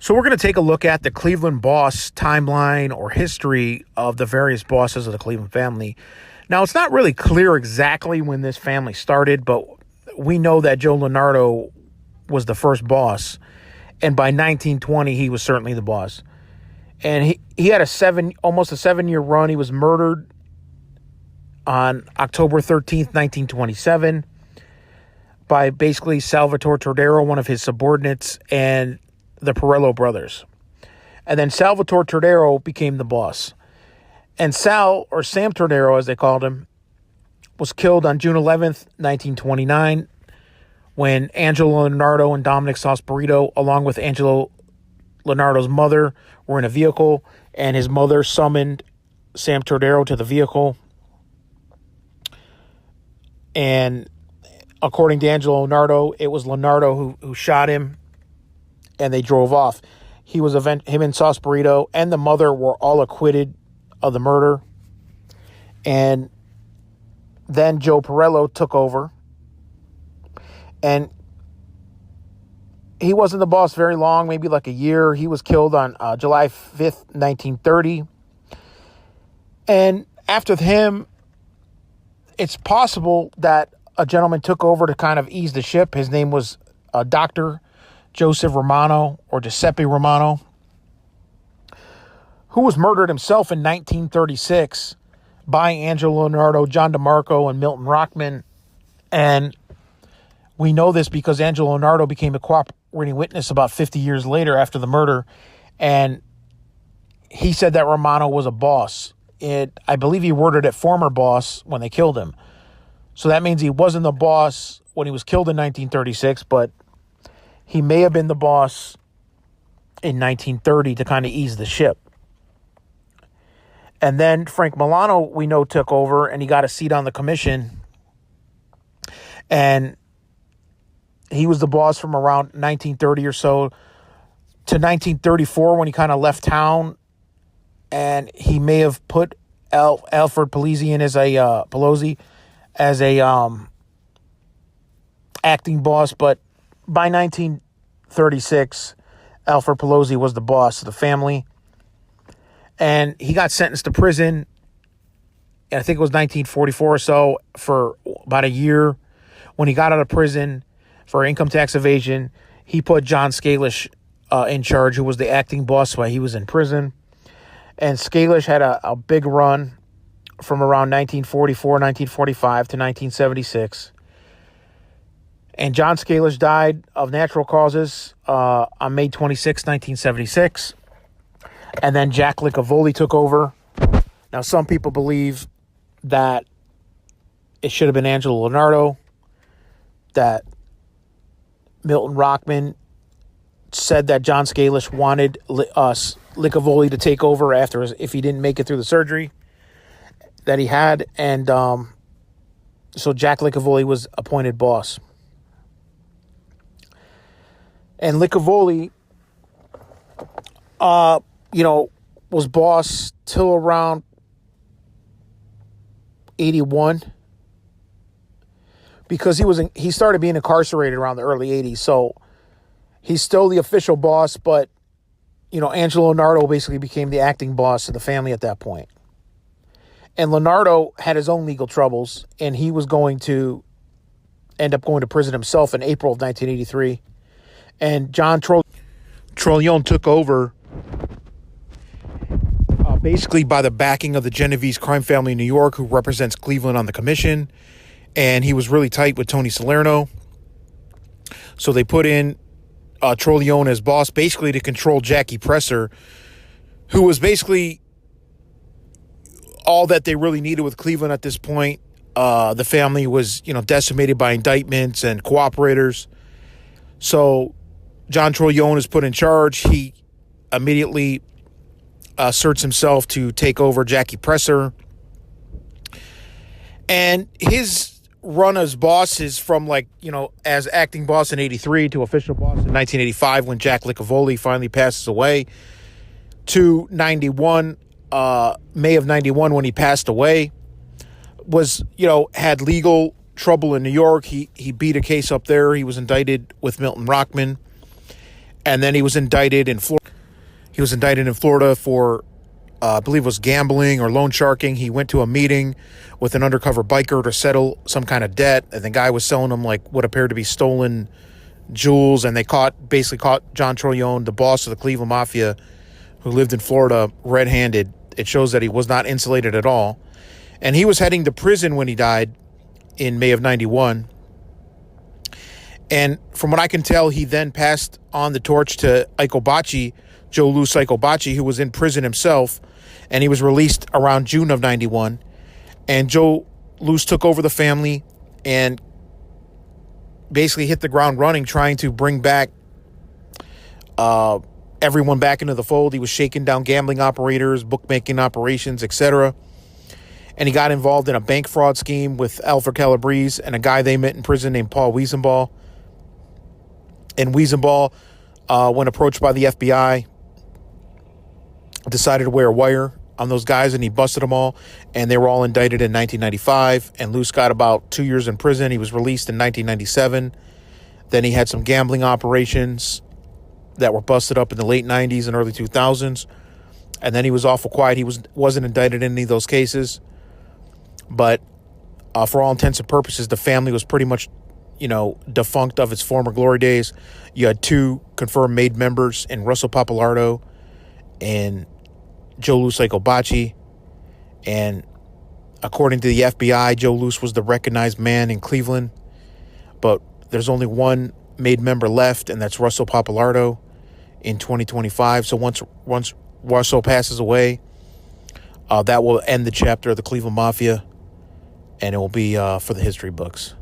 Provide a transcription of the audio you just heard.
So we're going to take a look at the Cleveland boss timeline or history of the various bosses of the Cleveland family. Now, it's not really clear exactly when this family started, but we know that Joe Lonardo was the first boss. And by 1920, he was certainly the boss. And he had almost a 7-year run. He was murdered on October 13th, 1927 by basically Salvatore Tordero, one of his subordinates, and the Perello brothers. And then Salvatore Tordero became the boss. And Sam Tordero, as they called him, was killed on June 11th, 1929, when Angelo Lonardo and Dominic Sosperito, along with Angelo Lonardo's mother, were in a vehicle, and his mother summoned Sam Tordero to the vehicle. And according to Angelo Lonardo, it was Lonardo who shot him, and they drove off. Him and Sosperito and the mother were all acquitted of the murder. And then Joe Perello took over. And he wasn't the boss very long, maybe like a year. He was killed on July 5th, 1930. And after him, it's possible that a gentleman took over to kind of ease the ship. His name was Dr. Joseph Romano, or Giuseppe Romano, who was murdered himself in 1936 by Angelo Lonardo, John DeMarco, and Milton Rockman. And we know this because Angelo Lonardo became a cooperating witness about 50 years later after the murder. And he said that Romano was a boss. I believe he worded it former boss when they killed him. So that means he wasn't the boss when he was killed in 1936, but he may have been the boss in 1930 to kind of ease the ship. And then Frank Milano, we know, took over, and he got a seat on the commission. And he was the boss from around 1930 or so to 1934 when he kind of left town. And he may have put Alfred Polizzi in as a acting boss, but by 1936, Alfred Polizzi was the boss of the family. And he got sentenced to prison, I think it was 1944 or so, for about a year. When he got out of prison for income tax evasion, he put John Scalish in charge, who was the acting boss while he was in prison. And Scalish had a big run from around 1944, 1945 to 1976. And John Scalish died of natural causes on May 26, 1976. And then Jack Licavoli took over. Now, some people believe that it should have been Angelo Lonardo, that Milton Rockman said that John Scalish wanted Licavoli to take over if he didn't make it through the surgery that he had. And so Jack Licavoli was appointed boss. And Licavoli, was boss till around 81, because he started being incarcerated around the early 80s. So he's still the official boss, but Angelo Lonardo basically became the acting boss of the family at that point. And Lonardo had his own legal troubles, and he was going to end up going to prison himself in April of 1983. And John Trolione took over basically by the backing of the Genovese crime family in New York, who represents Cleveland on the commission. And he was really tight with Tony Salerno. So they put in Trolione as boss, basically to control Jackie Presser, who was basically all that they really needed with Cleveland at this point. The family was, decimated by indictments and cooperators. So John Trolione is put in charge. He immediately asserts himself to take over Jackie Presser. And his run as boss is from as acting boss in 83 to official boss in 1985 when Jack Licavoli finally passes away, to 91, May of 91 when he passed away. Had legal trouble in New York. He beat a case up there. He was indicted with Milton Rockman. And then he was indicted in Florida. He was indicted in Florida for, I believe it was gambling or loan sharking. He went to a meeting with an undercover biker to settle some kind of debt. And the guy was selling him like what appeared to be stolen jewels. And they basically caught John Corleone, the boss of the Cleveland Mafia, who lived in Florida, red-handed. It shows that he was not insulated at all. And he was heading to prison when he died in May of 91. And from what I can tell, he then passed on the torch to Joe Luce Icobacci, who was in prison himself, and he was released around June of 91. And Joe Luce took over the family and basically hit the ground running, trying to bring back everyone back into the fold. He was shaking down gambling operators, bookmaking operations, etc. And he got involved in a bank fraud scheme with Alfred Calabrese and a guy they met in prison named Paul Wiesenball. And Wiesenball, when approached by the FBI, decided to wear a wire on those guys, and he busted them all. And they were all indicted in 1995. And Luce got about 2 years in prison. He was released in 1997. Then he had some gambling operations that were busted up in the late 90s and early 2000s. And then he was awful quiet. He wasn't indicted in any of those cases. But for all intents and purposes, the family was pretty much, defunct of its former glory days. You had 2 confirmed made members in Russell Papalardo and Joe Luce Icobacci. And according to the FBI, Joe Luce was the recognized man in Cleveland. But there's only one made member left, and that's Russell Papalardo in 2025. So once Russell passes away, that will end the chapter of the Cleveland Mafia, and it will be for the history books.